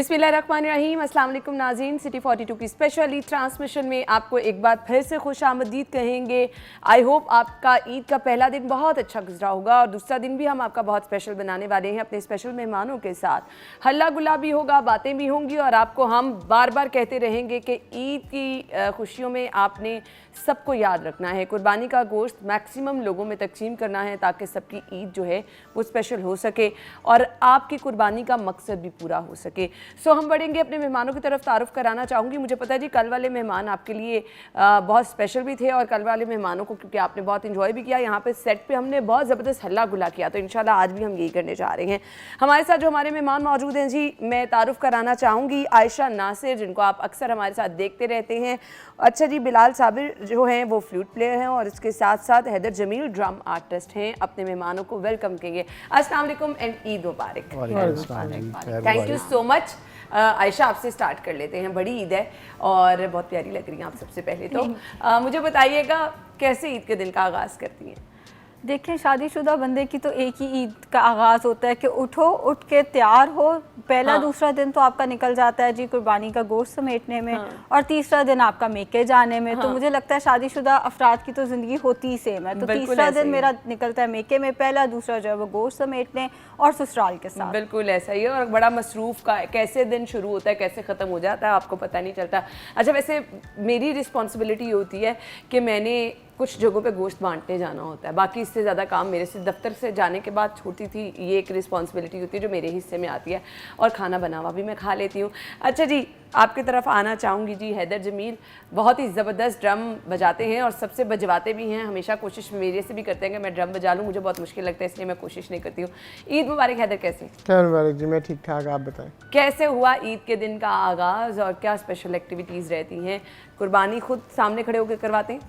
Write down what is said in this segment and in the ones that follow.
बिस्मिल्लाहिर्रहमानिर्रहीम। अस्सलाम वालेकुम नाज़रीन, सिटी 42 की स्पेशल ईद ट्रांसमिशन में आपको एक बार फिर से खुश आमदीद कहेंगे। आई होप आपका ईद का पहला दिन बहुत अच्छा गुजरा होगा और दूसरा दिन भी हम आपका बहुत स्पेशल बनाने वाले हैं अपने स्पेशल मेहमानों के साथ। हल्ला गुल्ला भी होगा, बातें भी होंगी और आपको हम बार बार कहते रहेंगे कि ईद की खुशियों में आपने सबको याद रखना है, कुर्बानी का गोश्त मैक्सिमम लोगों में तकसीम करना है ताकि सबकी ईद जो है वो स्पेशल हो सके और आपकी कुर्बानी का मकसद भी पूरा हो सके। सो हम बढ़ेंगे अपने मेहमानों की तरफ। तारुफ कराना चाहूँगी, मुझे पता है जी कल वाले मेहमान आपके लिए बहुत स्पेशल भी थे और कल वाले मेहमानों को क्योंकि आपने बहुत इंजॉय भी किया, यहाँ पे सेट पे हमने बहुत ज़बरदस्त हल्ला गुल्ला किया, तो इंशाल्लाह आज भी हम यही करने जा रहे हैं। हमारे साथ जो हमारे मेहमान मौजूद हैं जी, मैं तारुफ कराना चाहूँगी आयशा नासिर, जिनको आप अक्सर हमारे साथ देखते रहते हैं। अच्छा जी, बिलाल साबिर जो हैं वो फ्लूट प्लेयर हैं और इसके साथ साथ हैदर जमील ड्रम आर्टिस्ट हैं। अपने मेहमानों को वेलकम करिए। अस्सलाम वालेकुम and Eid Mubarak. Thank you so much. Ayesha, आपसे स्टार्ट कर लेते हैं। बड़ी ईद है और बहुत प्यारी लग रही हैं आप सबसे पहले तो। मुझे बताइएगा कैसे ईद के दिन का आगाज़ करती हैं? देखें, शादीशुदा बंदे की तो एक ही ईद का आगाज़ होता है कि उठो, उठ के तैयार हो। पहला दूसरा दिन तो आपका निकल जाता है जी कुर्बानी का गोश्त समेटने में और तीसरा दिन आपका मेके जाने में। तो मुझे लगता है शादीशुदा अफराद की तो ज़िंदगी होती ही सेम है। तो तीसरा दिन मेरा निकलता है मेके में, पहला दूसरा जो है वो गोश्त समेटने और ससुराल के साथ। बिल्कुल ऐसा ही है और बड़ा मसरूफ़ का कैसे दिन शुरू होता है कैसे ख़त्म हो जाता है आपको पता नहीं चलता। अच्छा, वैसे मेरी रिस्पॉन्सिबिलिटी होती है कि मैंने कुछ जगहों पे गोश्त बांटने जाना होता है, बाकी इससे ज़्यादा काम मेरे से दफ्तर से जाने के बाद छोटी थी, ये एक रिस्पॉन्सिबिलिटी होती है जो मेरे हिस्से में आती है और खाना बना हुआ भी मैं खा लेती हूँ। अच्छा जी, आपकी तरफ आना चाहूँगी जी। हैदर जमील बहुत ही ज़बरदस्त ड्रम बजाते हैं और सबसे बजवाते भी हैं। हमेशा कोशिश मेरे से भी करते हैं कि मैं ड्रम बजा लूँ, मुझे बहुत मुश्किल लगता है इसलिए मैं कोशिश नहीं करती हूँ। ईद मुबारक हैदर, कैसे? क्या मुबारक जी, मैं ठीक ठाक, आप बताएं कैसे हुआ ईद के दिन का आगाज़ और क्या स्पेशल एक्टिविटीज़ रहती हैं? कुर्बानी खुद सामने खड़े होकर करवाते हैं?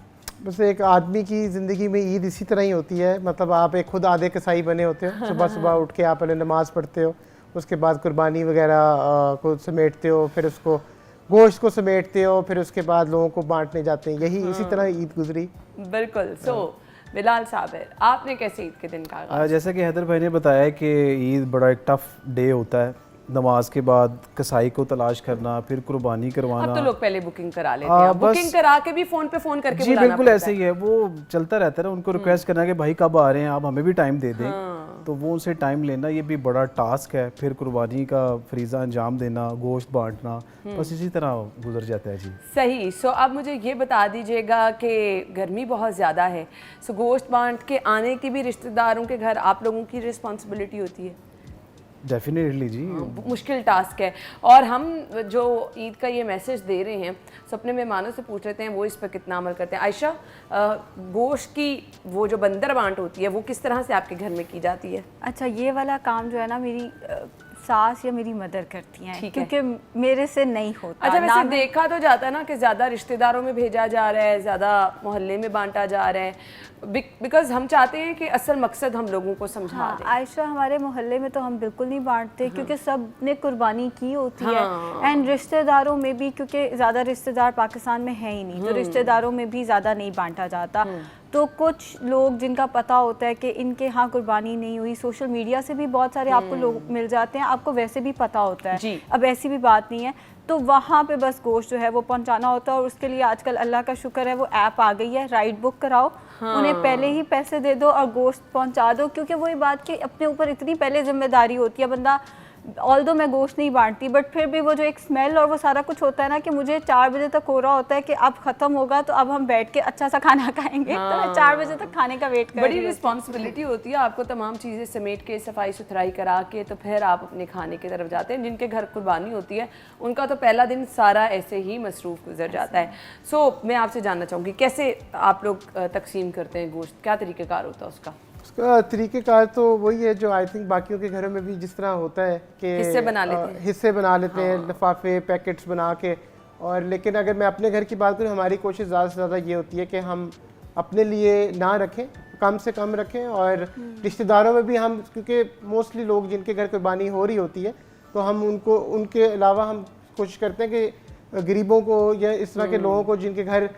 बस एक आदमी की ज़िंदगी में ईद इसी तरह ही होती है। मतलब आप एक खुद आधे कसाई बने होते हो। सुबह सुबह उठ के आप पहले नमाज़ पढ़ते हो, उसके बाद कुर्बानी वगैरह को समेटते हो, फिर उसको गोश्त को समेटते हो, फिर उसके बाद लोगों को बांटने जाते हैं। यही इसी तरह ईद गुजरी। बिल्कुल। बिलाल साबिर, आपने कैसे ईद के दिन का आगाज़? जैसा कि हैदर भाई ने बताया कि ईद बड़ा एक टफ डे होता है। नमाज के बाद कसाई को तलाश करना, फिर कुर्बानी करवाना। अब तो लोग पहले बुकिंग करा लेते हैं, बुकिंग करा के भी फ़ोन पे फ़ोन करके जी बिल्कुल ऐसे ही है, वो चलता रहता है ना। उनको रिक्वेस्ट करना कि भाई कब आ रहे हैं आप, हमें भी टाइम दे दें। तो वो उनसे टाइम लेना ये भी बड़ा टास्क है। फिर कुर्बानी का फरीज़ा अंजाम देना, गोश्त बांटना, बस इसी तरह गुजर जाता है जी। सही। सो अब मुझे ये बता दीजिएगा कि गर्मी बहुत ज़्यादा है, सो गोश्त बांट के आने की भी रिश्तेदारों के घर आप लोगों की रिस्पॉन्सिबिलिटी होती है? डेफिनेटली जी, मुश्किल टास्क है। और हम जो ईद का ये मैसेज दे रहे हैं सब अपने मेहमानों से पूछ लेते हैं वो इस पर कितना अमल करते हैं। आयशा, गोश्त की वो जो बंदर बांट होती है वो किस तरह से आपके घर में की जाती है? अच्छा, ये वाला काम जो है ना मेरी सास या मेरी मदर करती हैं क्योंकि मेरे से नहीं होता। अच्छा, वैसे देखा तो जाता है ना कि ज़्यादा रिश्तेदारों में भेजा जा रहा है, ज़्यादा मोहल्ले में बांटा जा रहा है, बिकॉज हम चाहते हैं कि असल मकसद हम लोगों को समझा दें। आयशा, हमारे मोहल्ले में तो हम बिल्कुल नहीं बांटते क्योंकि सब ने कुर्बानी की होती है। एंड रिश्तेदारों में भी, क्योंकि ज़्यादा रिश्तेदार पाकिस्तान में है ही नहीं, तो रिश्तेदारों में भी ज़्यादा नहीं बांटा जाता। तो कुछ लोग जिनका पता होता है कि इनके यहाँ कुर्बानी नहीं हुई, सोशल मीडिया से भी बहुत सारे आपको लोग मिल जाते हैं, आपको वैसे भी पता होता है। अब ऐसी भी बात नहीं है, तो वहाँ पे बस गोश्त जो है वो पहुँचाना होता है और उसके लिए आजकल अल्लाह का शुक्र है वो ऐप आ गई है, राइड बुक कराओ, उन्हें पहले ही पैसे दे दो और गोश्त पहुँचा दो। क्योंकि वही बात कि अपने ऊपर इतनी पहले जिम्मेदारी होती है, बंदा ऑल्दो मैं गोश्त नहीं बांटती बट फिर भी वो जो एक स्मेल और वो सारा कुछ होता है ना कि मुझे 4 बजे तक हो रहा होता है कि अब ख़त्म होगा तो अब हम बैठ के अच्छा सा खाना खाएंगे। तो मैं 4 बजे तक खाने का वेट कर रही हूँ। बड़ी रिस्पॉन्सिबिलिटी होती है आपको, तमाम चीज़ें समेट के सफाई सुथराई करा के तो फिर आप अपने खाने की तरफ जाते हैं। जिनके घर कुर्बानी होती है उनका तो पहला दिन सारा ऐसे ही मसरूफ़ गुजर जाता है। सो मैं आपसे जानना चाहूँगी कैसे आप लोग तकसीम करते हैं गोश्त, क्या तरीक़ेकार होता है उसका? उसका तरीक़ेकार तो वही है जो आई थिंक बाकियों के घरों में भी जिस तरह होता है कि हिस्से बना लेते हैं, लिफाफे पैकेट्स बना के। और लेकिन अगर मैं अपने घर की बात करूँ, हमारी कोशिश ज़्यादा से ज़्यादा ये होती है कि हम अपने लिए ना रखें, कम से कम रखें। और रिश्तेदारों में भी हम, क्योंकि मोस्टली लोग जिनके घर कुर्बानी हो रही होती है तो हम उनको, उनके अलावा हम कोशिश करते हैं कि गरीबों को या इस तरह के लोगों को जिनके घर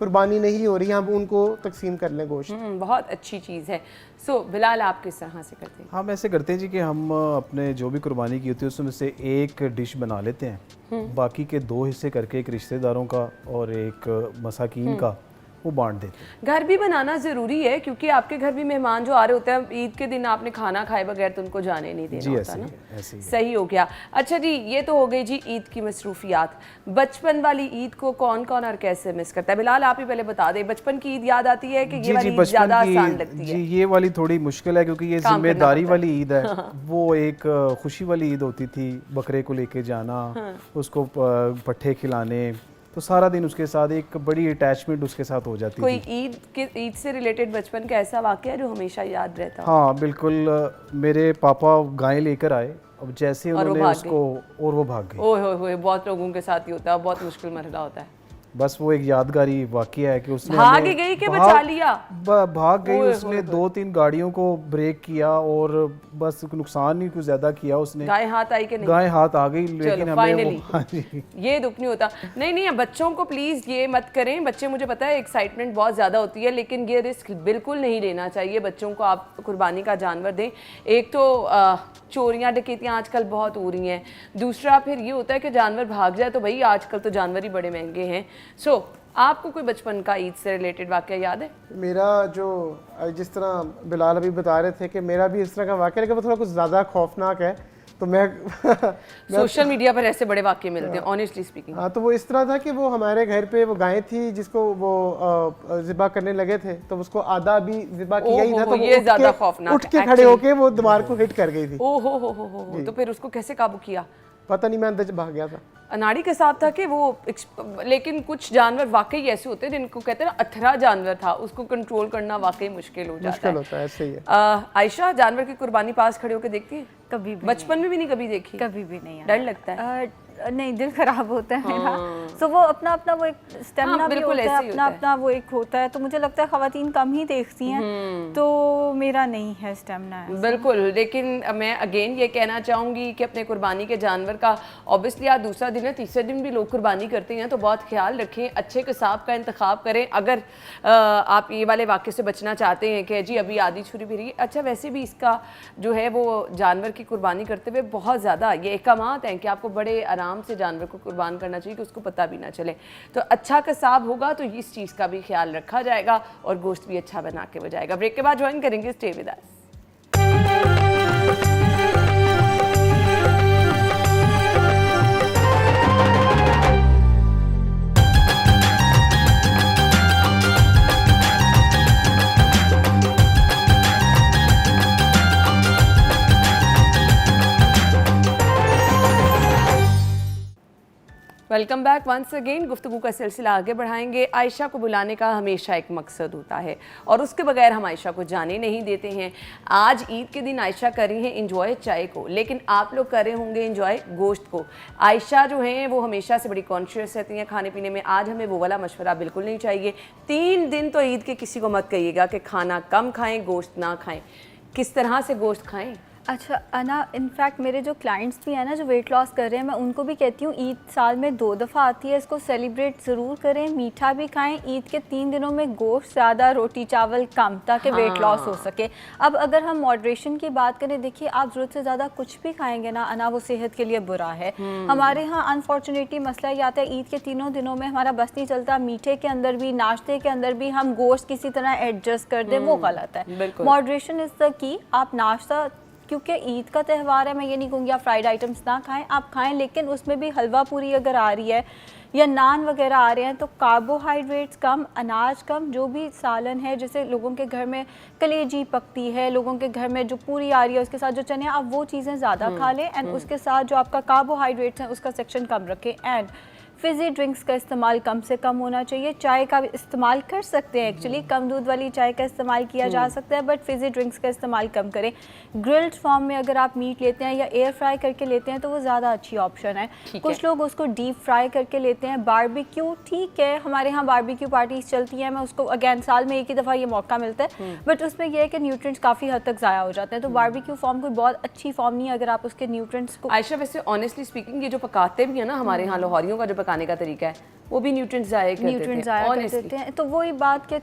कुर्बानी नहीं हो रही, हम उनको तकसीम कर लें गोश्त। बहुत अच्छी चीज़ है। सो बिलाल, आप किस तरह से करते हैं? हम ऐसे करते हैं जी कि हम अपने जो भी कुर्बानी की होती है उसमें से एक डिश बना लेते हैं, बाकी के 2 हिस्से करके एक रिश्तेदारों का और एक मसाकीन का वो बांट देते हैं। घर भी बनाना ज़रूरी है, क्योंकि आपके घर भी मेहमान जो आ रहे होते हैं, ईद के दिन आपने खाना खाए बगैर तो उनको जाने नहीं देना जी, होता ऐसे ना। ही है, ऐसे ही है। सही हो गया। अच्छा जी, ये तो हो गई जी ईद की मसरूफियात। बचपन वाली ईद को कौन कौन और कैसे मिस करता है? बिलाल, आप ही पहले बता दें, बचपन की ईद याद आती है कि ये वाली ईद ज़्यादा आसान लगती जी है? ये वाली थोड़ी मुश्किल है क्योंकि ये काम करना जिम्मेदारी पड़ता है। वाली ईद है। वो एक खुशी वाली ईद होती थी, बकरे को लेके जाना, उसको पट्ठे खिलाने, तो सारा दिन उसके साथ एक बड़ी अटैचमेंट उसके साथ हो जाती कोई थी। ईद से रिलेटेड बचपन का ऐसा वाकया जो हमेशा याद रहता हो? हाँ बिल्कुल, मेरे पापा गाय लेकर आए, अब जैसे और वो उन्होंने भाग उसको और वो भाग गई। ओए होए होए, बहुत लोगों के साथ ही होता है, बहुत मुश्किल मरहला होता है। बस वो एक यादगारी वाकया है कि उसने भाग हमें- ही गई कि भाग- बचा लिया? भाग गई। ओए उसने 2-3 गाड़ियों को ब्रेक किया और बस नुकसान नहीं कुछ ज्यादा किया उसने। गाय हाथ आई कि नहीं? गाय हाथ आ गई, लेकिन हमें फाइनली वो हाँ जी। ये दुख नहीं होता। नहीं नहीं, बच्चों को प्लीज़ ये मत करें। बच्चे, मुझे पता है एक्साइटमेंट बहुत ज़्यादा होती है, लेकिन ये रिस्क बिल्कुल नहीं लेना चाहिए। बच्चों को आप कुर्बानी का जानवर दें। एक तो चोरियाँ डकैतियाँ आजकल बहुत हो रही हैं, दूसरा फिर ये होता है कि जानवर भाग जाए, तो भाई आजकल तो जानवर ही बड़े महंगे हैं। सो आपको कोई बचपन का ईद से रिलेटेड वाकया याद है? मेरा जो जिस तरह बिलाल अभी बता रहे थे कि मेरा भी इस तरह का वाक़या, लेकिन वो थोड़ा कुछ ज़्यादा खौफनाक है, तो मैं सोशल मीडिया पर ऐसे बड़े वाकये मिलते हैं, ऑनेस्टली स्पीकिंग। हाँ, तो वो इस तरह था कि वो हमारे घर पे वो गाय थी जिसको वो ज़िबा करने लगे थे, तो उसको आधा भी ज़िबा किया ही था, तो वो ये ज़्यादा खौफनाक उठ के है, खड़े actually। होके वो दीवार को हिट कर गई थी। ओ हो, तो फिर उसको कैसे काबू किया? पता नहीं, मैं अंदर भाग गया था। अनाड़ी के साथ था कि वो लेकिन कुछ जानवर वाकई ऐसे होते हैं जिनको कहते हैं ना, अथरा जानवर था, उसको कंट्रोल करना वाकई मुश्किल हो जाता मुश्किल है। होता है, ऐसे ही है। आयशा, जानवर की कुर्बानी पास खड़े होकर देखती है? कभी भी बचपन में भी नहीं कभी देखी? कभी भी नहीं। डर लगता है? नहीं, दिल खराब होता है मेरा। सो वो अपना अपना वो एक स्टेमिना हाँ, भी बिल्कुल होता है, ऐसे ही अपना होता है। अपना वो एक होता है। तो मुझे लगता है ख़वातीन कम ही देखती हैं, तो मेरा नहीं है स्टेमिना है। बिल्कुल, लेकिन मैं अगेन ये कहना चाहूँगी कि अपने कुर्बानी के जानवर का ऑब्वियसली आज दूसरा दिन है, तीसरे दिन भी लोग कुर्बानी करते हैं, तो बहुत ख्याल रखें, अच्छे कसाब का इंतखाब करें। अगर आप ये वाले वाक़े से बचना चाहते हैं कि जी अभी आधी छुरी भी रही। अच्छा, वैसे भी इसका जो है वो जानवर की कुर्बानी करते हुए बहुत ज़्यादा ये अहकामात हैं कि आपको बड़े आराम से जानवर को कुर्बान करना चाहिए कि उसको पता भी ना चले। तो अच्छा कसाब होगा तो इस चीज़ का भी ख्याल रखा जाएगा और गोश्त भी अच्छा बना के बजाएगा। ब्रेक के बाद ज्वाइन करेंगे, stay with us. Welcome back once again. गुफ्तगू का सिलसिला आगे बढ़ाएंगे। आयशा को बुलाने का हमेशा एक मकसद होता है और उसके बगैर हम आयशा को जाने नहीं देते हैं। आज ईद के दिन आयशा कर रही हैं इंजॉय चाय को, लेकिन आप लोग कर रहे होंगे इंजॉय गोश्त को। आयशा जो हैं वो हमेशा से बड़ी कॉन्शियस रहती हैं खाने पीने में। आज हमें वो वाला मशवरा बिल्कुल नहीं चाहिए। 3 दिन तो ईद के किसी को मत कहिएगा कि खाना कम खाएँ, गोश्त ना खाएँ। किस तरह से गोश्त खाएँ? अच्छा अना, इनफैक्ट मेरे जो क्लाइंट्स भी हैं ना जो वेट लॉस कर रहे हैं, मैं उनको भी कहती हूँ ईद साल में 2 दफ़ा आती है, इसको सेलिब्रेट ज़रूर करें, मीठा भी खाएं। ईद के 3 दिनों में गोश्त ज़्यादा, रोटी चावल कम, ताकि वेट लॉस हो सके। अब अगर हम मॉडरेशन की बात करें, देखिए आप ज़रूरत से ज़्यादा कुछ भी खाएंगे ना अना, वो सेहत के लिए बुरा है। हमारे यहाँ अनफॉर्चुनेटली मसला ये आता है, ईद के 3 दिनों में हमारा बस नहीं चलता, मीठे के अंदर भी नाश्ते के अंदर भी हम गोश्त किसी तरह एडजस्ट कर दें, वो गलत है। Moderation is the key. आप नाश्ता, क्योंकि ईद का त्यौहार है, मैं ये नहीं कहूँगी आप फ्राइड आइटम्स ना खाएं, आप खाएं, लेकिन उसमें भी हलवा पूरी अगर आ रही है या नान वगैरह आ रहे हैं तो कार्बोहाइड्रेट्स कम, अनाज कम, जो भी सालन है, जैसे लोगों के घर में कलेजी पकती है, लोगों के घर में जो पूरी आ रही है उसके साथ जो चने, आप वो चीज़ें ज़्यादा खा लें एंड उसके साथ जो आपका कार्बोहाइड्रेट्स हैं उसका सेक्शन कम रखें। एंड फिज़ी ड्रिंक्स का इस्तेमाल कम से कम होना चाहिए। चाय का इस्तेमाल कर सकते हैं, एक्चुअली कम दूध वाली चाय का इस्तेमाल किया जा सकता है, बट फिज़ी ड्रिंक्स का इस्तेमाल कम करें। ग्रिल्ड फॉर्म में अगर आप मीट लेते हैं या एयर फ्राई करके लेते हैं तो वो ज़्यादा अच्छी ऑप्शन है। कुछ लोग उसको डीप फ्राई करके लेते हैं। बारबेक्यू ठीक है, हमारे यहाँ बारबेक्यू पार्टीज चलती हैं, मैं उसको अगेन साल में एक ही दफ़ा ये मौका मिलता है, बट उसमें यह है कि न्यूट्रिएंट्स काफ़ी हद तक ज़ाया हो जाते हैं। तो बारबेक्यू फॉर्म कोई बहुत अच्छी फॉर्म नहीं है अगर आप उसके न्यूट्रिएंट्स को। आयशा, वैसे ऑनेस्टली स्पीकिंग ये जो पकाते भी है ना हमारे यहाँ, लाहौरियों का जो पकाने का तरीका है वो भी न्यूट्रिएंट्स ज़ाया करते न्यूट्रिएंट्स थे ज़ाया कर honestly। देते हैं। तो वही बात कि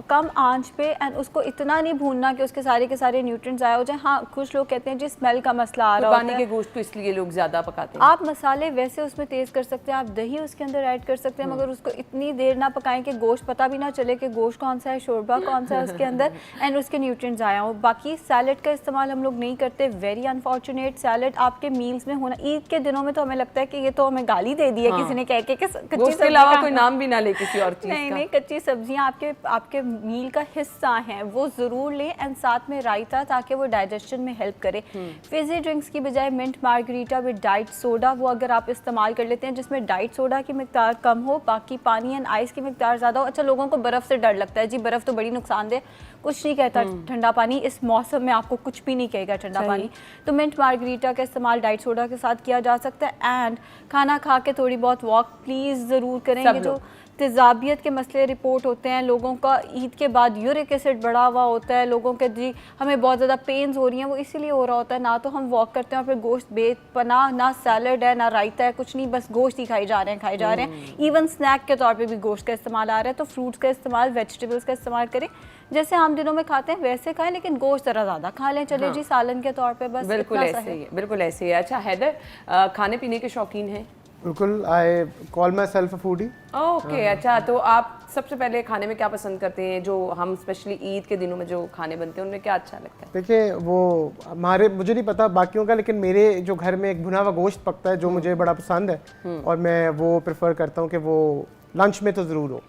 कम आंच पे एंड उसको इतना नहीं भूनना कि उसके सारे के सारे न्यूट्रिएंट्स ज़ाया हो जाए। हाँ, कुछ लोग कहते हैं जी स्मेल का मसला आ रहा होता कुर्बानी है, के गोश्त को इसलिए लोग ज़्यादा पकाते हैं। आप मसाले वैसे उसमें तेज़ कर सकते हैं, आप दही उसके अंदर ऐड कर सकते हैं, मगर उसको इतनी देर ना पकाएं कि गोश्त पता भी ना चले कि गोश्त कौन सा है, शोरबा कौन सा है उसके अंदर, एंड उसके न्यूट्रिएंट्स आया हो। बाकी सैलड का इस्तेमाल हम लोग नहीं करते, वेरी अनफॉर्चुनेट। सैलड आपके मील्स में होना, ईद के दिनों में तो हमें लगता है कि ये तो हमें गाली दे दी है किसी ने कह के कच्ची गोश्त के अलावा कोई नाम भी ना ले किसी और चीज़ नहीं का। नहीं, कच्ची सब्जियां आपके मील का हिस्सा हैं, वो ज़रूर लें, एंड साथ में रायता ताकि वो डाइजेशन में हेल्प करे। फिजी ड्रिंक्स की बजाय mint margarita with diet soda, वो अगर आप इस्तेमाल कर लेते हैं जिसमें डाइट सोडा की मिकदार कम हो, बाकी पानी एंड आइस की मिकदार ज़्यादा हो। अच्छा, लोगों को बर्फ़ से डर लगता है जी, बर्फ़ तो बड़ी नुकसानदेह, कुछ नहीं कहता ठंडा पानी, इस मौसम में आपको कुछ भी नहीं कहेगा ठंडा पानी। तो मिंट मार्गरीटा का इस्तेमाल डाइट सोडा के साथ किया जा सकता है। एंड खाना खा के थोड़ी बहुत वॉक प्लीज़ ज़रूर करेंगे। जो तेज़ाबियत के मसले रिपोर्ट होते हैं लोगों का, ईद के बाद यूरिक एसिड बढ़ा हुआ होता है, लोगों के जी हमें बहुत ज़्यादा पेन्स हो रही हैं, वो इसीलिए हो रहा होता है। ना तो हम वॉक करते हैं और फिर गोश्त बेपनाह, ना सैलड है ना रायता है, कुछ नहीं, बस गोश्त ही खाई जा रहे हैं। इवन स्नैक के तौर पे भी गोश्त का इस्तेमाल आ रहा है। तो फ्रूट्स का इस्तेमाल, वेजिटेबल्स का इस्तेमाल करें, जैसे आम दिनों में खाते हैं वैसे खाएं, लेकिन गोश्त ज़रा ज़्यादा खा लें। चले जी सालन के तौर पे, बस बिल्कुल इतना सा ऐसे है। ही है, बिल्कुल ऐसे ही है। अच्छा हैदर, खाने पीने के शौकीन हैं? बिल्कुल, I call my self a foodie. Okay, अच्छा, तो आप सबसे पहले खाने में क्या पसंद करते हैं? जो हम स्पेशली ईद के दिनों में जो खाने बनते हैं उनमें क्या अच्छा लगता है? देखिए, वो मुझे नहीं पता बाकियों का, लेकिन मेरे जो घर में एक भुना हुआ गोश्त पकता है जो मुझे बड़ा पसंद है, और मैं वो प्रेफर करता हूँ कि वो लंच में तो जरूर हो।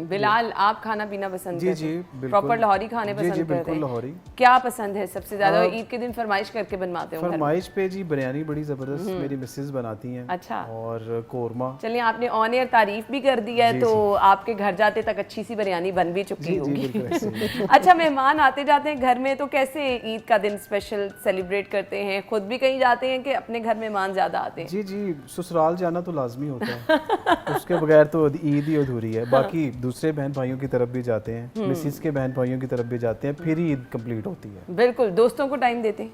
बिलाल, आप खाना पीना पसंद जी करते जी हैं? बिल्कुल। प्रॉपर लाहौरी खाने जी पसंद जी करते बिल्कुल हैं? लाहौरी। क्या पसंद है सबसे ज्यादा? और ईद के दिन फरमाइश करके बनवाते हो घर में? फरमाइश पे जी बिरयानी बड़ी ज़बरदस्त मेरी मिसेस बनाती हैं। अच्छा। और कोरमा। चलिए, आपने ऑन एयर तारीफ भी कर दी है, तो आपके घर जाते तक अच्छी सी बिरयानी बन भी चुकी होगी। अच्छा, मेहमान आते जाते हैं घर में, तो कैसे ईद का दिन स्पेशल सेलिब्रेट करते हैं? खुद भी कहीं जाते हैं कि अपने घर मेहमान ज्यादा आते हैं? जी जी, ससुराल जाना तो लाजमी होता है उसके बगैर तो ईद ही अधूरी है। बाकी दूसरे बहन भाइयों की तरफ भी जाते हैं, मिसिस के बहन भाइयों की तरफ भी जाते हैं, फिर ही ईद कंप्लीट होती है। बिल्कुल, दोस्तों को टाइम देते हैं?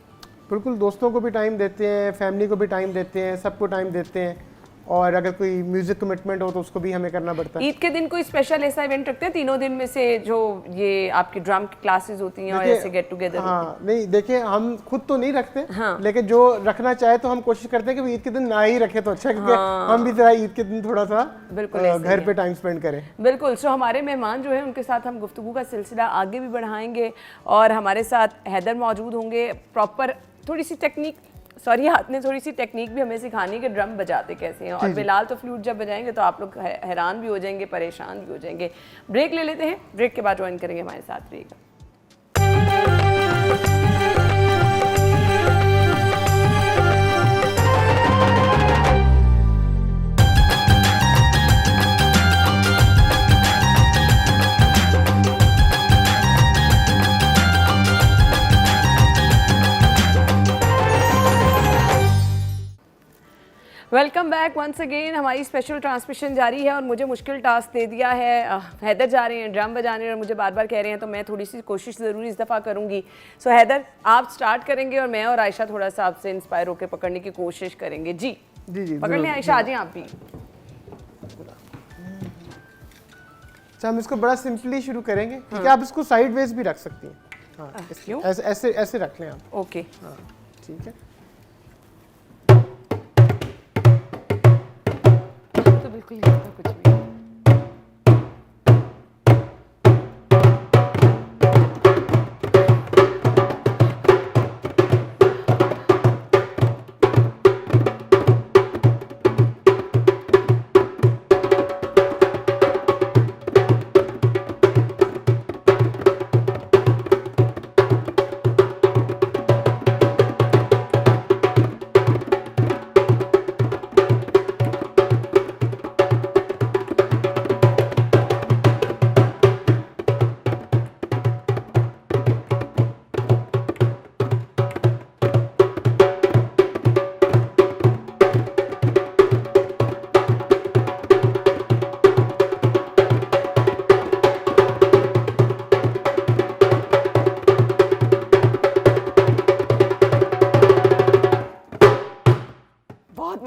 बिल्कुल, दोस्तों को भी टाइम देते हैं, फैमिली को भी टाइम देते हैं, सबको टाइम देते हैं, और अगर कोई म्यूजिक कमिटमेंट हो तो उसको भी हमें करना पड़ता है। ईद के दिन कोई स्पेशल ऐसा इवेंट रखते हैं तीनों दिन में से, जो ये आपकी ड्रम की क्लासेस होती हैं और ऐसे गेट टुगेदर? हाँ, नहीं, देखिए, हम खुद तो नहीं रखते, हाँ। लेकिन जो रखना चाहे तो हम कोशिश करते हैं कि ईद के दिन ना ही रखे तो अच्छा, क्योंकि हम भी जरा ईद के दिन थोड़ा सा बिल्कुल ऐसे घर ही पे टाइम स्पेंड करें। बिल्कुल। सो हमारे मेहमान जो है उनके साथ हम गुफ्तगू का सिलसिला आगे भी बढ़ाएंगे, और हमारे साथ हैदर मौजूद होंगे। प्रॉपर थोड़ी सी टेक्निक, सॉरी, हाथ में थोड़ी सी टेक्निक भी हमें सिखानी है कि ड्रम बजाते कैसे हैं। और बिलाल तो फ्लूट जब बजाएंगे तो आप लोग हैरान भी हो जाएंगे, परेशान भी हो जाएंगे। ब्रेक ले लेते हैं, ब्रेक के बाद ज्वाइन करेंगे, हमारे साथ रहिएगा। Welcome back once again. हमारी स्पेशल ट्रांसमिशन जारी है और मुझे मुश्किल टास्क दे दिया है। हैदर जा रहे हैं ड्रम बजाने और मुझे बार बार कह रहे हैं, तो मैं थोड़ी सी कोशिश ज़रूर इस दफ़ा करूँगी। सो हैदर, आप स्टार्ट करेंगे और मैं और आयशा थोड़ा सा आपसे इंस्पायर होकर पकड़ने की कोशिश करेंगे। जी जी जी, पकड़ लें आयशा, आ जाइए आप भी। अच्छा, हम इसको बड़ा सिंपली शुरू करेंगे, ठीक है? आप इसको साइड वेज भी रख सकती हैं। हाँ, क्यों? ऐसे ऐसे ऐसे रख लें आप। ओके, हाँ, ठीक है। तो बिल्कुल नहीं होता कुछ भी।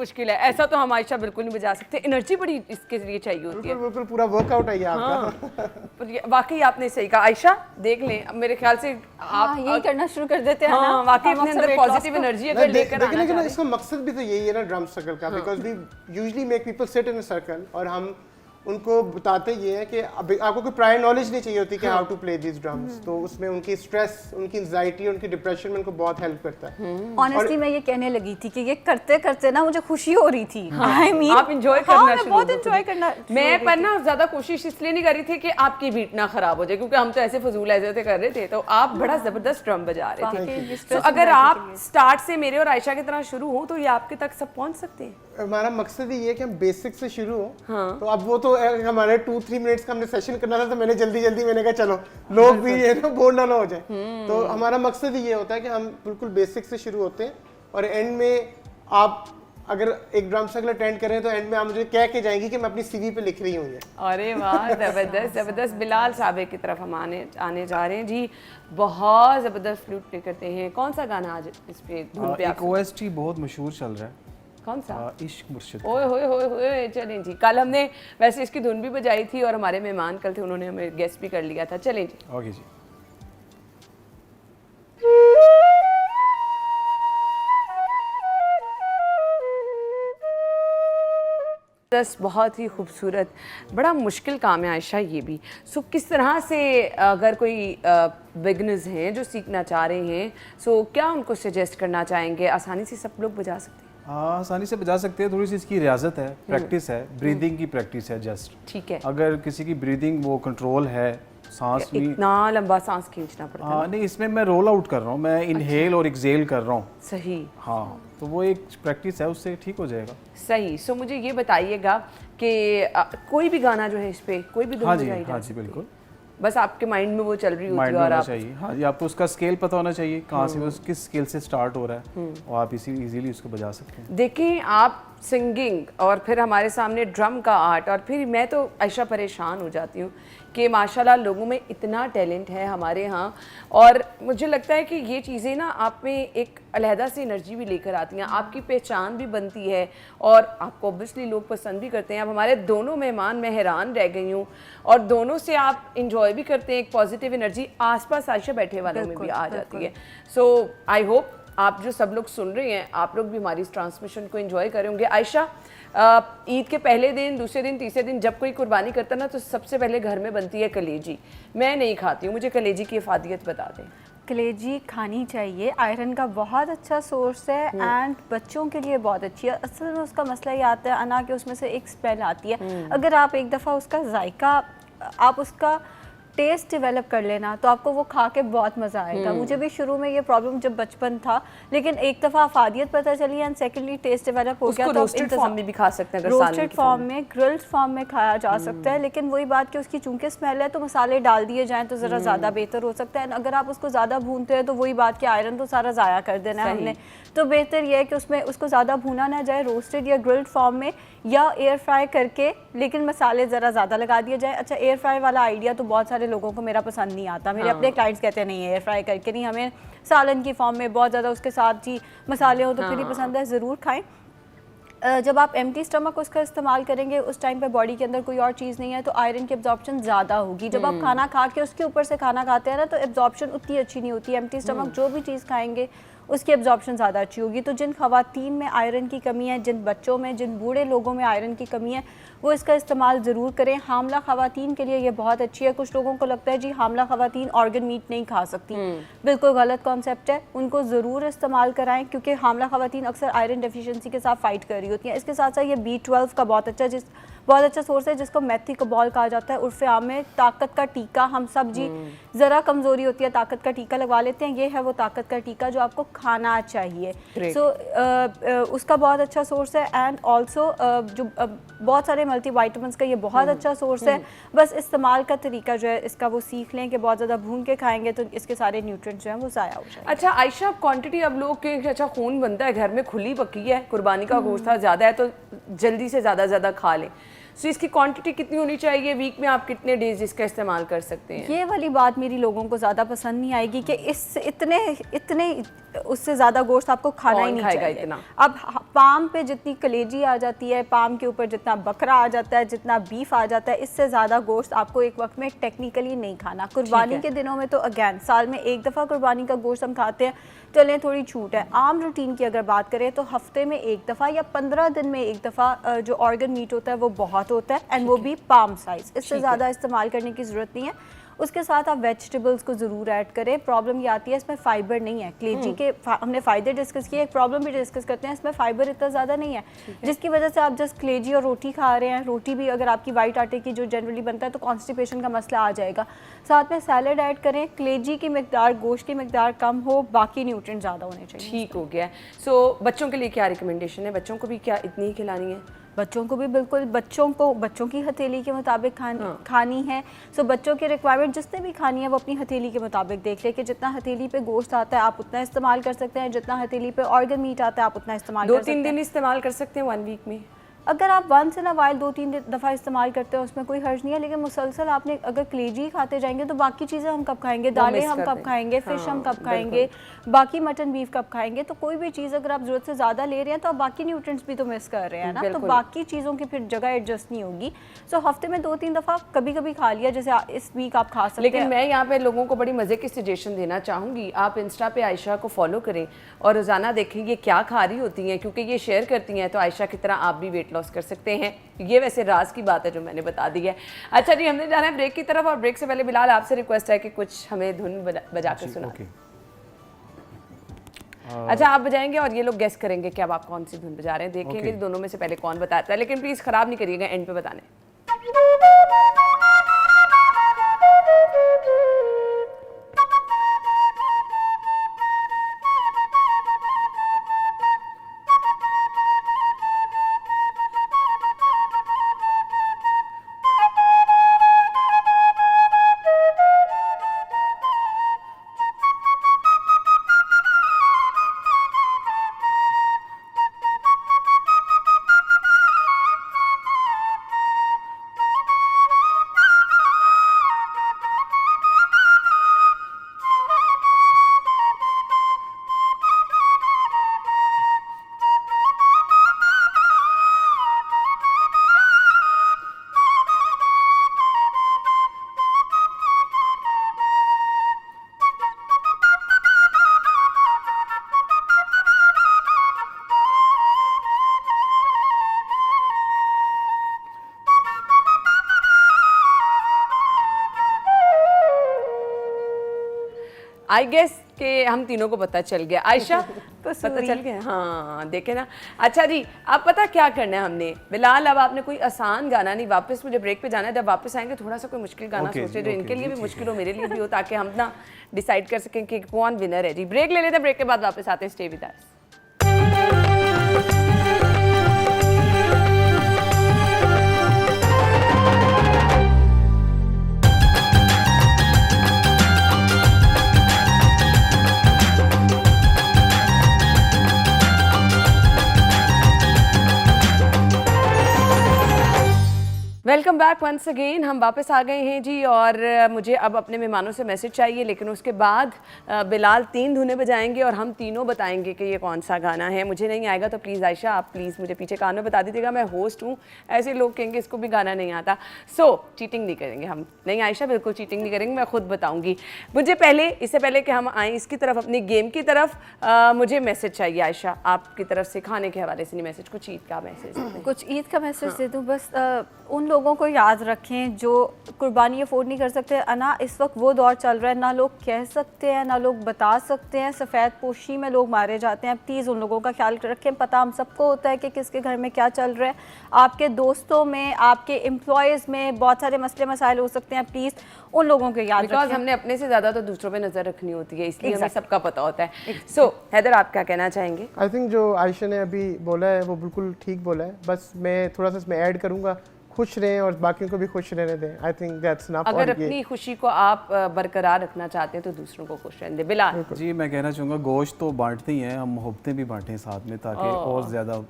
मुश्किल है, ऐसा तो हम आयशा बिल्कुल नहीं बजा सकते, एनर्जी बड़ी इसके लिए चाहिए होती है। बिल्कुल पूरा वर्कआउट है ये आपका। पर वाकई आपने सही कहा आयशा, देख लें अब मेरे ख्याल से आप यही करना शुरू कर देते हैं हाँ, ना, वाकई हम अपने अपना अंदर weight loss पॉजिटिव को- एनर्जी अगर लेकर आना लेकिन चाह रहे इसका मकसद भी तो यही है ना ड्रम सर्कल का, because we usually make people sit in a circle और हम उनको बताते ये हैं कि आपको कोई प्रायर नॉलेज नहीं चाहिए होती कि how to play these drums, तो उसमें उनकी स्ट्रेस, उनकी एंजाइटी, उनकी डिप्रेशन में उनको बहुत हेल्प करता है। ऑनेस्टली मैं ये कहने लगी थी कि ये करते करते ना मुझे खुशी हो रही थी। I mean, आप इंजॉय करना हाँ, मैं शुरू बहुत कर इंजॉय दी। करना मैं पर ना ज्यादा कोशिश इसलिए नहीं कर रही थी कि आपकी बीट ना खराब हो जाए, क्योंकि हम तो ऐसे फजूल ऐसे कर रहे थे, तो आप बड़ा जबरदस्त ड्रम बजा रहे थे। वाकई, तो stress अगर anxiety आप के लिए। स्टार्ट से मेरे और आयशा की तरह शुरू हो तो ये आपके तक सब पहुंच सकते हैं। हमारा मकसद ही ये है कि हम बेसिक से शुरू हो। तो अब वो तो हमारे 2-3 मिनट्स का हमने सेशन करना था, तो मैंने जल्दी मैंने कहा चलो लोग भी ये ना बोर ना हो जाए। तो हमारा मकसद ही ये होता है कि हम बिल्कुल बेसिक से शुरू होते हैं और एंड में आप अगर एक ड्रम सर्कल अटेंड करें तो एंड में आप मुझे कह के जाएंगी कि मैं अपनी सीवी पे लिख रही हूँ ये। अरे वाह, जबरदस्त जबरदस्त। बिलाल साहब की तरफ हम आने जा रहे हैं जी, बहुत जबरदस्त फ्लूट प्ले करते हैं। कौन सा गाना आज इस पे धुन पे एक आप OST बहुत मशहूर चल रहा है, कौन सा? इश्क मुर्शिद। ओए होए होए होए, चलें जी। कल हमने वैसे इसकी धुन भी बजाई थी और हमारे मेहमान कल थे, उन्होंने हमें गेस्ट भी कर लिया था। चलें जी। ओके जी। दस बहुत ही खूबसूरत, बड़ा मुश्किल काम है आयशा ये भी। सो किस तरह से अगर कोई बिगनर्स हैं जो सीखना चाह रहे हैं, सो क्या उनको सजेस्ट करना चाहेंगे? आसानी से सब लोग बजा सकते हैं? आसानी से बजा सकते हैं, थोड़ी सी इसकी रियाजत है, प्रैक्टिस है, ब्रीदिंग की प्रैक्टिस है जस्ट। ठीक है। अगर किसी की ब्रीदिंग वो कंट्रोल है, सांस भी इतना लंबा सांस खींचना पड़ता है। नहीं, इसमें मैं रोल आउट कर रहा हूँ, मैं इनहेल और एक्सेल कर रहा हूँ। सही हाँ, तो वो एक प्रैक्टिस है, उससे ठीक हो जाएगा। सही। सो मुझे ये बताइएगा कि कोई भी गाना जो है इस पे कोई भी धुन हाँ जी, बजाई जा हाँ जी, सकती है? बिल्कुल। बस आपके माइंड में वो चल रही होती माइंड है और होना आप चाहिए। हाँ जी, आपको उसका स्केल पता होना चाहिए, कहाँ से वो किस स्केल से स्टार्ट हो रहा है, और आप इजीली उसको बजा सकते हैं। देखें, आप सिंगिंग और फिर हमारे सामने ड्रम का आर्ट, और फिर मैं तो आयशा परेशान हो जाती हूँ कि माशाल्लाह लोगों में इतना टैलेंट है हमारे यहाँ, और मुझे लगता है कि ये चीज़ें ना आप में एक अलहदा सी एनर्जी भी लेकर आती हैं, आपकी पहचान भी बनती है और आपको ऑब्वियसली लोग पसंद भी करते हैं। अब हमारे दोनों मेहमान, मैं हैरान रह गई हूँ, और दोनों से आप इंजॉय भी करते हैं, एक पॉजिटिव एनर्जी आसपास आयशा बैठे वालों में भी आ जाती है। सो आई होप आप जो सब लोग सुन रहे हैं, आप लोग भी हमारी इस ट्रांसमिशन को एंजॉय करेंगे। आयशा, ईद के पहले दिन, दूसरे दिन, तीसरे दिन जब कोई कुर्बानी करता ना, तो सबसे पहले घर में बनती है कलेजी। मैं नहीं खाती हूँ, मुझे कलेजी की इफादियत बता दें। कलेजी खानी चाहिए, आयरन का बहुत अच्छा सोर्स है एंड बच्चों के लिए बहुत अच्छी है। असल में उसका मसला ये आता है अना कि उसमें से एक स्मेल आती है। अगर आप एक दफ़ा उसका जायका, आप उसका टेस्ट डेवलप कर लेना, तो आपको वो खा के बहुत मज़ा आएगा। मुझे भी शुरू में ये प्रॉब्लम जब बचपन था, लेकिन एक दफ़ा अफादियत पता चली एंड सेकेंडली टेस्ट डेवलप हो गया। उसको तो रोस्टेड फॉर्म में भी खा सकते हैं, अगर रोस्टेड सालन की फॉर्म में, ग्रिल्ड फॉर्म में खाया जा सकता है, लेकिन वही बात कि उसकी चूंकि स्मेल है तो मसाले डाल दिए जाएं तो ज़रा ज़्यादा बेहतर हो सकता है। अगर आप उसको ज़्यादा भूनते हैं तो वही बात कि आयरन तो सारा ज़ाया कर देना है हमने, तो बेहतर यह है कि उसमें उसको ज़्यादा भूना ना जाए, रोस्टेड या ग्रिल्ड फॉर्म में या एयर फ्राई करके, लेकिन मसाले ज़रा ज़्यादा लगा दिए जाए। अच्छा, एयर फ्राई वाला आइडिया तो बहुत सारे लोगों को मेरा पसंद नहीं आता। मेरे अपने क्लाइंट्स कहते हैं नहीं एयर फ्राई करके नहीं, हमें सालन की फॉर्म में बहुत ज़्यादा उसके साथ जी मसाले हो तो फिर ही पसंद है, ज़रूर खाएँ। जब आप एम्प्टी स्टमक उसका इस्तेमाल करेंगे, उस टाइम पे बॉडी के अंदर कोई और चीज़ नहीं है, तो आयरन की एब्जॉर्प्शन ज़्यादा होगी। जब आप खाना खा के उसके ऊपर से खाना खाते हैं ना, तो एब्जॉर्प्शन उतनी अच्छी नहीं होती। एम्प्टी स्टमक जो भी चीज़ खाएंगे उसकी एब्जॉर्प्शन ज़्यादा अच्छी होगी। तो जिन ख़वातीन में आयरन की कमी है, जिन बच्चों में, जिन बूढ़े लोगों में आयरन की कमी है, वो इसका इस्तेमाल ज़रूर करें। हामला ख़वातीन के लिए ये बहुत अच्छी है। कुछ लोगों को लगता है जी हामला ख़वातीन ऑर्गन मीट नहीं खा सकती, बिल्कुल गलत कॉन्सेप्ट है। उनको ज़रूर इस्तेमाल कराएं, क्योंकि हामला ख़वातीन अक्सर आयरन डेफिशिएंसी के साथ फाइट कर रही होती हैं। इसके साथ साथ ये B12 का बहुत अच्छा सोर्स है, जिसको मेथी कबॉल कहा जाता है। उर्फ़े आम में ताकत का टीका, हम सब जी ज़रा कमज़ोरी होती है, ताकत का टीका लगवा लेते हैं। ये है वो ताकत का टीका जो आपको खाना चाहिए। सो उसका बहुत अच्छा सोर्स है। एंड ऑल्सो जो बहुत सारे मल्टीविटामिन्स का ये बहुत अच्छा सोर्स है। बस इस्तेमाल का तरीका जो है इसका वो सीख लें कि बहुत ज़्यादा भून के खाएंगे तो इसके सारे न्यूट्रिएंट्स जो हैं वो ज़ाया हो जाएंगे। अच्छा आयशा, क्वांटिटी अब लोग के अच्छा खून बनता है घर में, खुली पकी है, कुर्बानी का गोश्त ज़्यादा है तो जल्दी से ज़्यादा खा लें। सो इसकी क्वांटिटी कितनी होनी चाहिए, वीक में आप कितने डेज इसका इस्तेमाल कर सकते हैं? ये वाली बात मेरी लोगों को ज़्यादा पसंद नहीं आएगी कि इस इतने उससे ज़्यादा गोश्त आपको खाना ही कौन नहीं खाएगा चाहिए। इतना? अब पाम पे जितनी कलेजी आ जाती है, पाम के ऊपर जितना बकरा आ जाता है, जितना बीफ आ जाता है, इससे ज़्यादा गोश्त आपको एक वक्त में टेक्निकली नहीं खाना। कुर्बानी के दिनों में तो अगेन साल में एक दफ़ा कुर्बानी का गोश्त हम खाते हैं, चलें थोड़ी छूट है। आम रूटीन की अगर बात करें तो हफ्ते में एक दफ़ा या 15 दिन में एक दफ़ा जो ऑर्गन मीट होता है वो बहुत होता है, एंड वो भी पाम साइज़। इससे ज़्यादा इस्तेमाल करने की ज़रूरत नहीं है। उसके साथ आप वेजिटेबल्स को ज़रूर ऐड करें। प्रॉब्लम ये आती है इसमें फ़ाइबर नहीं है। कलेजी के हमने फ़ायदे डिस्कस किए, एक प्रॉब्लम भी डिस्कस करते हैं, इसमें फ़ाइबर इतना ज़्यादा नहीं है, जिसकी वजह से आप जस्ट कलेजी और रोटी खा रहे हैं। रोटी भी अगर आपकी वाइट आटे की जो जनरली बनता है तो कॉन्स्टिपेशन का मसला आ जाएगा। साथ में सैलड ऐड करें। कलेजी की मिकदार, गोश्त की मिकदार कम हो, बाकी न्यूट्रिएंट ज़्यादा होने चाहिए। ठीक हो गया। सो बच्चों के लिए क्या रिकमेंडेशन है? बच्चों को भी क्या इतनी ही खिलानी है? बच्चों को भी बिल्कुल, बच्चों की हथेली के मुताबिक खानी है। सो बच्चों की रिक्वायरमेंट जिसने भी खानी है वो अपनी हथेली के मुताबिक देख ले कि जितना हथेली पे गोश्त आता है आप उतना इस्तेमाल कर सकते हैं, जितना हथेली पे ऑर्गन मीट आता है आप उतना इस्तेमाल कर सकते हैं। 2-3 दिन इस्तेमाल कर सकते हैं 1 वीक में? अगर आप वंस इन अ वाइल 2-3 दफ़ा इस्तेमाल करते हैं उसमें कोई हर्ज नहीं है, लेकिन मुसलसल आपने अगर कलेजी खाते जाएंगे तो बाकी चीज़ें हम कब खाएंगे? दालें हम कब खाएंगे? फिश हम कब खाएंगे? बाकी मटन बीफ कब खाएंगे? तो कोई भी चीज़ अगर आप ज़रूरत से ज़्यादा ले रहे हैं तो आप बाकी न्यूट्रिएंट्स भी तो मिस कर रहे हैं ना, तो बाकी चीज़ों की फिर जगह एडजस्ट नहीं होगी। सो हफ्ते में 2-3 दफ़ा कभी कभी खा लिया, जैसे इस वीक आप खा सकते हैं। लेकिन मैं यहाँ पे लोगों को बड़ी मज़े की सजेशन देना चाहूँगी। आप इंस्टा पे आयशा को फॉलो करें और रोज़ाना देखें ये क्या खा रही होती हैं, क्योंकि ये शेयर करती हैं तो आयशा की तरह आप भी वेट लॉस कर सकते हैं। ये वैसे राज की बात है जो मैंने बता दी है। अच्छा जी, हमने जाना है ब्रेक की तरफ, और ब्रेक से पहले बिलाल आपसे रिक्वेस्ट है कि कुछ हमें धुन बजा कर सुना। अच्छा, आप बजाएंगे और ये लोग गेस करेंगे कि अब आप कौन सी धुन बजा रहे हैं। देखेंगे दोनों में से पहले कौन बताता है, लेकिन प्लीज़ ख़राब नहीं करिएगा एंड पे बताने। आई गेस कि हम तीनों को पता चल गया। आयशा पता चल गया? हाँ, देखे ना। अच्छा जी, अब पता क्या करना है हमने? बिलाल, अब आपने कोई आसान गाना नहीं, वापस मुझे ब्रेक पे जाना है। जब वापस आएंगे थोड़ा सा कोई मुश्किल गाना सोचे जो इनके लिए भी मुश्किल हो, मेरे लिए भी हो, ताकि हम ना डिसाइड कर सकें कि कौन विनर है। जी, ब्रेक ले लेते हैं, ब्रेक के बाद वापस आते हैं। Stay with us. Welcome back once again. हम वापस आ गए हैं जी, और मुझे अब अपने मेहमानों से मैसेज चाहिए, लेकिन उसके बाद बिलाल 3 धुनें बजाएंगे और हम तीनों बताएंगे कि ये कौन सा गाना है। मुझे नहीं आएगा तो प्लीज़ आयशा आप प्लीज़ मुझे पीछे कान में बता दीजिएगा, मैं होस्ट हूँ, ऐसे लोग कहेंगे इसको भी गाना नहीं आता। सो चीटिंग नहीं करेंगे हम। नहीं आयशा, बिल्कुल चीटिंग नहीं करेंगे, मैं खुद बताऊँगी। मुझे पहले, इससे पहले कि हम आएँ इसकी तरफ, अपनी गेम की तरफ, मुझे मैसेज चाहिए आयशा आपकी तरफ से, खाने के हवाले से नहीं मैसेज, कुछ ईद का मैसेज। कुछ ईद का मैसेज दे दूँ बस। उन लोगों को याद रखें जो कुर्बानी अफोर्ड नहीं कर सकते। अना इस वक्त वो दौर चल रहा है, ना लोग कह सकते हैं ना लोग बता सकते हैं, सफ़ेद पोशी में लोग मारे जाते हैं। प्लीज़ उन लोगों का ख्याल रखें। पता हम सबको होता है कि किसके घर में क्या चल रहा है, आपके दोस्तों में, आपके एम्प्लॉयज़ में बहुत सारे मसले मसाइल हो सकते हैं। प्लीज़ उन लोगों को याद रखें। हमने अपने से ज़्यादा तो दूसरों पे नज़र रखनी होती है, इसलिए हमें सबका पता होता है। सो हैदर, आप क्या कहना चाहेंगे? आई थिंक जो आयशा ने अभी बोला है वो बिल्कुल ठीक बोला है, बस मैं थोड़ा सा इसमें ऐड करूँगा, खुश रहें और बाकियों को भी खुश रहने दें। I think that's enough. अगर अपनी खुशी को आप बरकरार रखना चाहते हैं तो दूसरों को खुश रहने दें। बिलाल जी, मैं कहना चाहूँगा गोश्त तो बांटते ही हैं, हम मोहब्बतें भी बांटें साथ में, ताकि और ज़्यादा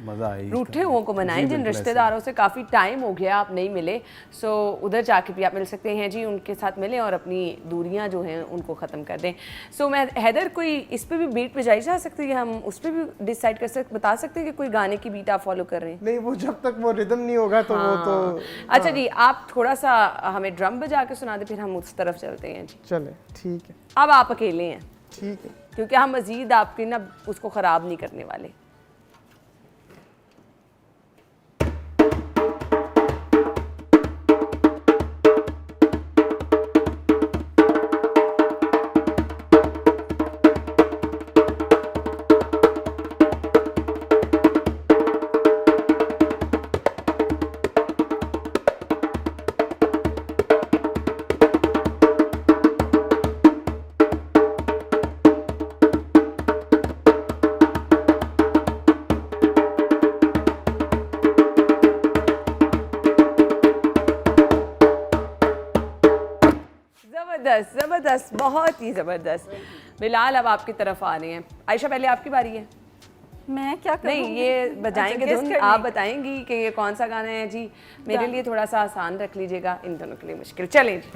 मज़ा आया। रूठे हुओं को मनाएं, जिन रिश्तेदारों से काफ़ी टाइम हो गया आप नहीं मिले, सो उधर जाके भी आप मिल सकते हैं जी, उनके साथ मिलें और अपनी दूरियां जो हैं उनको ख़त्म कर दें। सो मैं हैदर, कोई इस पे भी बीट बजाई जा सकती है, हम उस पर भी डिसाइड कर सकते, बता सकते हैं कि कोई गाने की बीट आप फॉलो कर रहे हैं? नहीं, वो जब तक वो रिदम नहीं होगा तो वो तो अच्छा जी, आप थोड़ा सा हमें ड्रम बजा के सुना दें, फिर हम उस तरफ चलते हैं जी। चले, ठीक है, अब आप अकेले हैं, ठीक है। क्योंकि हम मज़ीद आपकी ना उसको ख़राब नहीं करने वाले। ज़बरदस्त ज़बरदस्त, बहुत ही ज़बरदस्त। बिलाल अब आपकी तरफ आ रहे हैं। आयशा, पहले आपकी बारी है। मैं क्या करूँ? नहीं, ये बजाएंगे guess धुन, करनी। आप बताएंगी कि ये कौन सा गाना है जी। मेरे लिए थोड़ा सा आसान रख लीजिएगा, इन दोनों के लिए मुश्किल। चलें जी।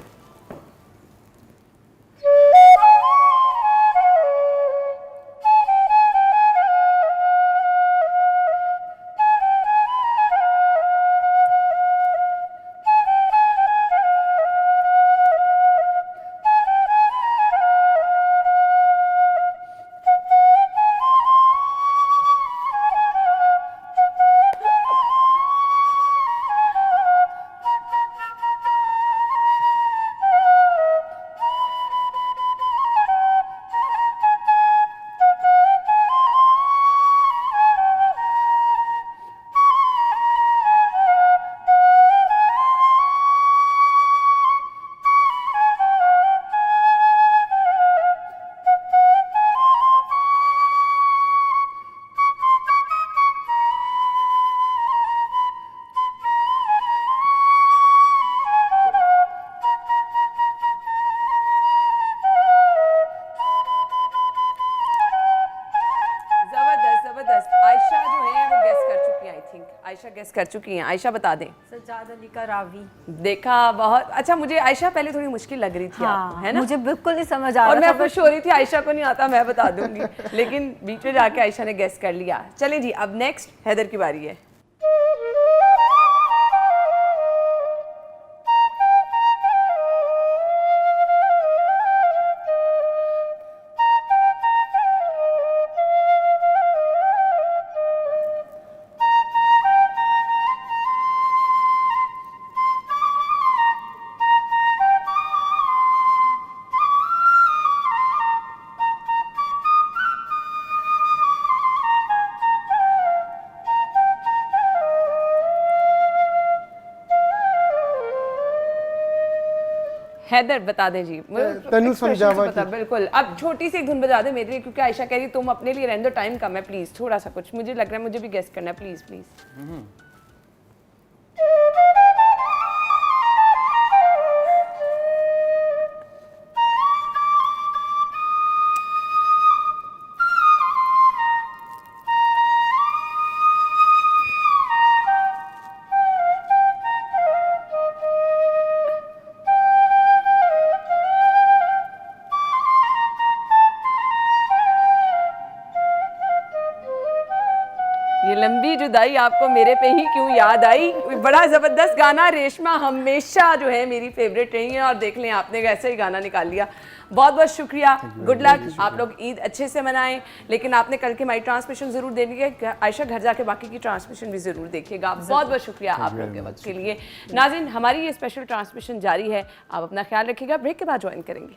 आयशा गेस कर चुकी हैं। आयशा बता दें। सज्जाद अली का रावी। देखा, बहुत अच्छा। मुझे आयशा पहले थोड़ी मुश्किल लग रही थी आपको, है ना? मुझे बिल्कुल नहीं समझ आ रहा और था। मैं खुश हो रही थी आयशा को नहीं आता, मैं बता दूंगी, लेकिन बीच में जाके आयशा ने गेस कर लिया। चलें जी, अब नेक्स्ट हैदर की बारी है। हैदर बता दें जी। तनु समझावा पता, बिल्कुल। अब छोटी सी एक धुन बजा दे मेरे लिए, क्योंकि आयशा कह रही तुम अपने लिए रहने दो, टाइम कम है, प्लीज थोड़ा सा कुछ। मुझे लग रहा है मुझे भी गेस करना है, प्लीज प्लीज। ये लंबी जुदाई आपको मेरे पे ही क्यों याद आई। बड़ा ज़बरदस्त गाना। रेशमा हमेशा जो है मेरी फेवरेट रही है, और देख लें आपने कैसे ही गाना निकाल लिया। बहुत बहुत शुक्रिया, गुड लक। आप लोग ईद अच्छे से मनाएं, लेकिन आपने कल के माई ट्रांसमिशन ज़रूर देनी है। आयशा, घर जाके बाकी की ट्रांसमिशन भी ज़रूर देखिएगा। बहुत बहुत शुक्रिया आप लोग के वक्त के लिए। नाज़रीन, हमारी ये स्पेशल ट्रांसमिशन जारी है, आप अपना ख्याल रखिएगा। ब्रेक के बाद ज्वाइन करेंगे।